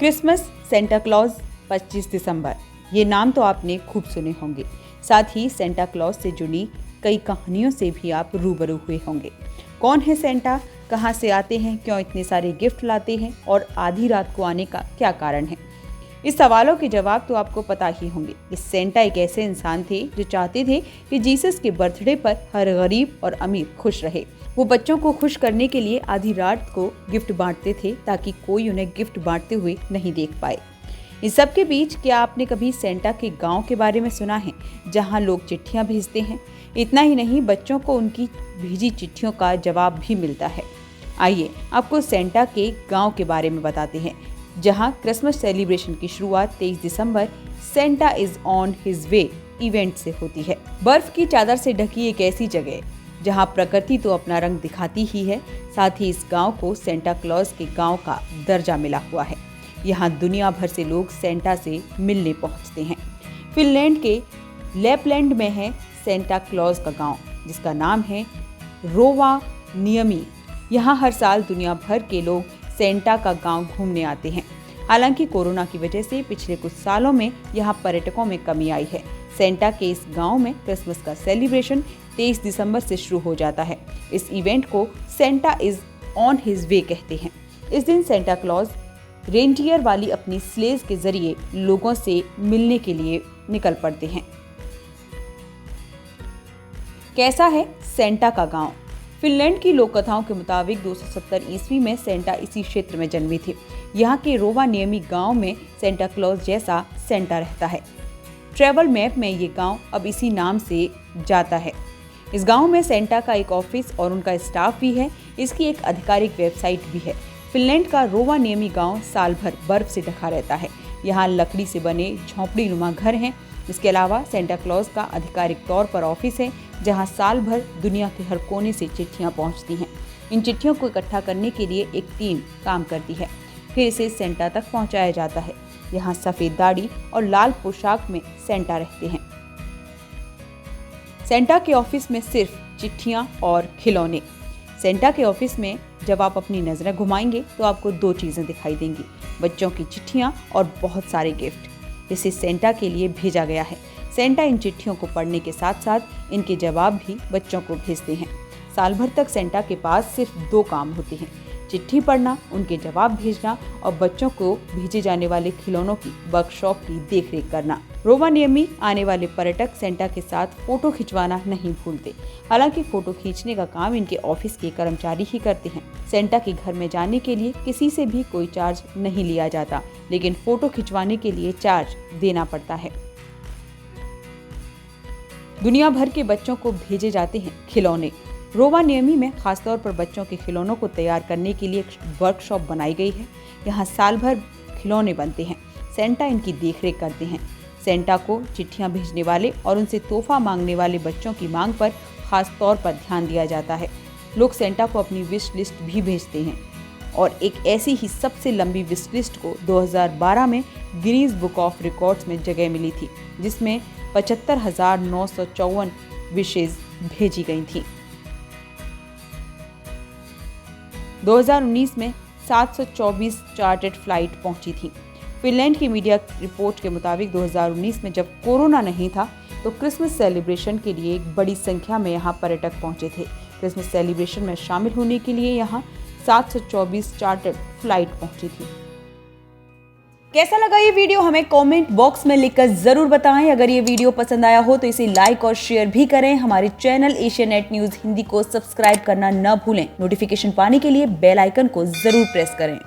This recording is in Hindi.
क्रिसमस, सेंटा क्लॉज, 25 दिसंबर, ये नाम तो आपने खूब सुने होंगे। साथ ही सेंटा क्लॉज से जुड़ी कई कहानियों से भी आप रूबरू हुए होंगे। कौन है सेंटा, कहाँ से आते हैं, क्यों इतने सारे गिफ्ट लाते हैं और आधी रात को आने का क्या कारण है? इस सवालों के जवाब तो आपको पता ही होंगे कि सेंटा एक ऐसे इंसान थे जो चाहते थे कि जीसस के बर्थडे पर हर गरीब और अमीर खुश रहे। वो बच्चों को खुश करने के लिए आधी रात को गिफ्ट बांटते थे ताकि कोई उन्हें गिफ्ट बांटते हुए नहीं देख पाए। इस सब के बीच क्या आपने कभी सेंटा के गांव के बारे में सुना है, जहां लोग चिट्ठियां भेजते हैं? इतना ही नहीं, बच्चों को उनकी भेजी चिट्ठियों का जवाब भी मिलता है। आइए आपको सेंटा के गांव के बारे में बताते हैं, जहां क्रिसमस सेलिब्रेशन की शुरुआत 23 दिसंबर Santa is on his way event से होती है। बर्फ की चादर से ढकी एक ऐसी जगह जहां प्रकृति तो अपना रंग दिखाती ही है, साथ ही इस गांव को सेंटा क्लॉज के गांव का दर्जा मिला हुआ है। यहां दुनिया भर से लोग सेंटा से मिलने पहुंचते हैं। फिनलैंड के लैपलैंड में है सेंटा क्लॉज का गांव, जिसका नाम है रोवानियमी। यहाँ हर साल दुनिया भर के लोग सेंटा का गांव घूमने आते हैं। हालांकि कोरोना की वजह से पिछले कुछ सालों में यहाँ पर्यटकों में कमी आई है। सेंटा के इस गांव में क्रिसमस का सेलिब्रेशन 23 दिसंबर से शुरू हो जाता है। इस इवेंट को सेंटा इज ऑन हिज वे कहते हैं। इस दिन सेंटा क्लॉज रेनडियर वाली अपनी स्लेज के जरिए लोगों से मिलने के लिए निकल पड़ते हैं। कैसा है सेंटा का गांव? फिनलैंड की लोक कथाओं के मुताबिक 270 ईस्वी में सेंटा इसी क्षेत्र में जन्मी थी। यहाँ के रोवानियमी गांव में सेंटा क्लॉज जैसा सेंटा रहता है। ट्रैवल मैप में ये गांव अब इसी नाम से जाता है। इस गांव में सेंटा का एक ऑफिस और उनका स्टाफ भी है। इसकी एक आधिकारिक वेबसाइट भी है। फिनलैंड का रोवानियमी गांव साल भर बर्फ से ढका रहता है। यहाँ लकड़ी से बने झोंपड़ी नुमा घर हैं। इसके अलावा सेंटा क्लॉज का आधिकारिक तौर पर ऑफिस है, जहाँ साल भर दुनिया के हर कोने से चिट्ठियाँ पहुँचती हैं। इन चिट्ठियों को इकट्ठा करने के लिए एक टीम काम करती है, फिर इसे सेंटा तक पहुँचाया जाता है। यहाँ सफ़ेद दाढ़ी और लाल पोशाक में सेंटा रहते हैं। सेंटा के ऑफिस में सिर्फ चिट्ठियाँ और खिलौने। सेंटा के ऑफिस में जब आप अपनी नज़रें घुमाएंगे तो आपको दो चीज़ें दिखाई देंगी, बच्चों की चिट्ठियाँ और बहुत सारे गिफ्ट, जिसे सेंटा के लिए भेजा गया है। सेंटा इन चिट्ठियों को पढ़ने के साथ साथ इनके जवाब भी बच्चों को भेजते हैं। साल भर तक सेंटा के पास सिर्फ दो काम होते हैं, चिट्ठी पढ़ना, उनके जवाब भेजना और बच्चों को भेजे जाने वाले खिलौनों की वर्कशॉप की देखरेख करना। रोवानियमी आने वाले पर्यटक सेंटा के साथ फोटो खिंचवाना नहीं भूलते। हालांकि फोटो खींचने का काम इनके ऑफिस के कर्मचारी ही करते हैं। सेंटा के घर में जाने के लिए किसी से भी कोई चार्ज नहीं लिया जाता, लेकिन फोटो खिंचवाने के लिए चार्ज देना पड़ता है। दुनिया भर के बच्चों को भेजे जाते हैं खिलौने। रोवानियमी में खासतौर पर बच्चों के खिलौनों को तैयार करने के लिए एक वर्कशॉप बनाई गई है। यहाँ साल भर खिलौने बनते हैं। सेंटा इनकी देखरेख करते हैं। सेंटा को चिट्ठियाँ भेजने वाले और उनसे तोहफा मांगने वाले बच्चों की मांग पर खास तौर पर ध्यान दिया जाता है। लोग सेंटा को अपनी विश लिस्ट भी भेजते हैं और एक ऐसी ही सबसे लंबी विश लिस्ट को 2012 में गिनीज बुक ऑफ रिकॉर्ड्स में जगह मिली थी, जिसमें 75,954 विशेज भेजी गई थी। 2019 में 724 चार्टर्ड फ्लाइट पहुंची थी। फिनलैंड की मीडिया रिपोर्ट के मुताबिक 2019 में जब कोरोना नहीं था तो क्रिसमस सेलिब्रेशन के लिए एक बड़ी संख्या में यहाँ पर्यटक पहुंचे थे। क्रिसमस सेलिब्रेशन में शामिल होने के लिए यहाँ 724 चार्टर्ड फ्लाइट पहुंची थी। कैसा लगा ये वीडियो हमें कमेंट बॉक्स में लिखकर जरूर बताएं। अगर ये वीडियो पसंद आया हो तो इसे लाइक और शेयर भी करें। हमारे चैनल एशियानेट न्यूज हिंदी को सब्सक्राइब करना न भूलें। नोटिफिकेशन पाने के लिए बेल आइकन को जरूर प्रेस करें।